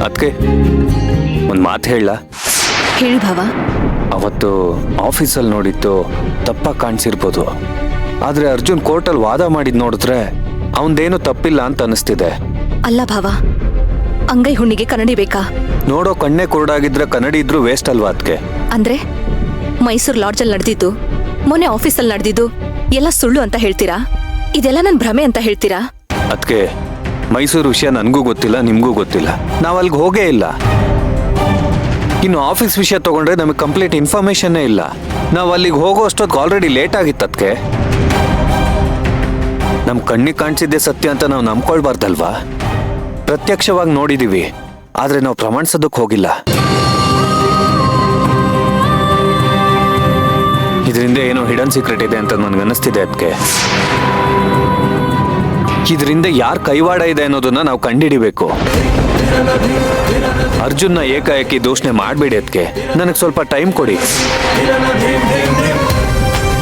ಅದಕ್ಕೆ ಒಂದು ಮಾತು ಹೇಳ. ಹೇಳಿ ಭಾವ. ಅವತ್ತು ಆಫೀಸಲ್ಲಿ ನೋಡಿದ್ದು ತಪ್ಪಾಗಿ ಕಾಣಿಸಿರ್ಬೋದು, ಆದ್ರೆ ಅರ್ಜುನ್ ಕೋರ್ಟಲ್ಲಿ ವಾದ ಮಾಡಿದ್ ನೋಡಿದ್ರೆ ಅವನದೇನು ತಪ್ಪಿಲ್ಲ ಅಂತ ಅನಿಸ್ತಿದೆ. ಅಲ್ಲ ಭಾವ, ಅಂಗೈ ಹುಣ್ಣಿಗೆ ಕನ್ನಡಿ ಬೇಕಾ? ನೋಡೋ ಕಣ್ಣೇ ಕುರುಡಾಗಿದ್ರೆ ಕನ್ನಡಿ ಇದ್ರೂ ವೇಸ್ಟ್ ಅಲ್ವಾ ಅದಕ್ಕೆ? ಅಂದ್ರೆ ಮೈಸೂರು ಲಾಡ್ಜಲ್ಲಿ ನಡೆದಿದ್ದು, ಮೊನ್ನೆ ಆಫೀಸಲ್ಲಿ ನಡೆದಿದ್ದು ಎಲ್ಲ ಸುಳ್ಳು ಅಂತ ಹೇಳ್ತೀರಾ? ಇದೆಲ್ಲ ನನ್ ಭ್ರಮೆ ಅಂತ ಹೇಳ್ತೀರಾ? ಅದಕ್ಕೆ ಮೈಸೂರು ವಿಷಯ ನನಗೂ ಗೊತ್ತಿಲ್ಲ, ನಿಮ್ಗೂ ಗೊತ್ತಿಲ್ಲ, ನಾವ್ ಅಲ್ಲಿಗೆ ಹೋಗೇ ಇಲ್ಲ. ಇನ್ನು ಆಫೀಸ್ ವಿಷಯ ತಗೊಂಡ್ರೆ ನಮಗೆ ಕಂಪ್ಲೀಟ್ ಇನ್ಫಾರ್ಮೇಶನ್ನೇ ಇಲ್ಲ. ನಾವು ಅಲ್ಲಿಗೆ ಹೋಗೋ ಅಷ್ಟೊತ್ತಿಗೆ ಆಲ್ರೆಡಿ ಲೇಟ್ ಆಗಿತ್ತು. ಅದಕ್ಕೆ ನಮ್ ಕಣ್ಣಿಗೆ ಕಾಣಿಸಿದ್ದೆ ಸತ್ಯ ಅಂತ ನಾವು ನಂಬ್ಕೊಳ್ಬಾರ್ದಲ್ವಾ? ಪ್ರತ್ಯಕ್ಷವಾಗಿ ನೋಡಿದೀವಿ, ಆದ್ರೆ ನಾವು ಪ್ರಮಾಣಿಸೋದಕ್ಕೆ ಹೋಗಿಲ್ಲ. ಇದರಿಂದ ಏನೋ ಹಿಡನ್ ಸೀಕ್ರೆಟ್ ಇದೆ ಅಂತ ನನಗನ್ನಿಸ್ತಿದೆ. ಅದಕ್ಕೆ ಇದರಿಂದ ಯಾರ ಕೈವಾಡ ಇದೆ ಅನ್ನೋದನ್ನ ನಾವು ಕಂಡುಹಿಡಿಬೇಕು. ಅರ್ಜುನ್ನ ಏಕಾಏಕಿ ದೂಷಣೆ ಮಾಡಬೇಡಿ. ಅದಕ್ಕೆ ನನಗೆ ಸ್ವಲ್ಪ ಟೈಮ್ ಕೊಡಿ.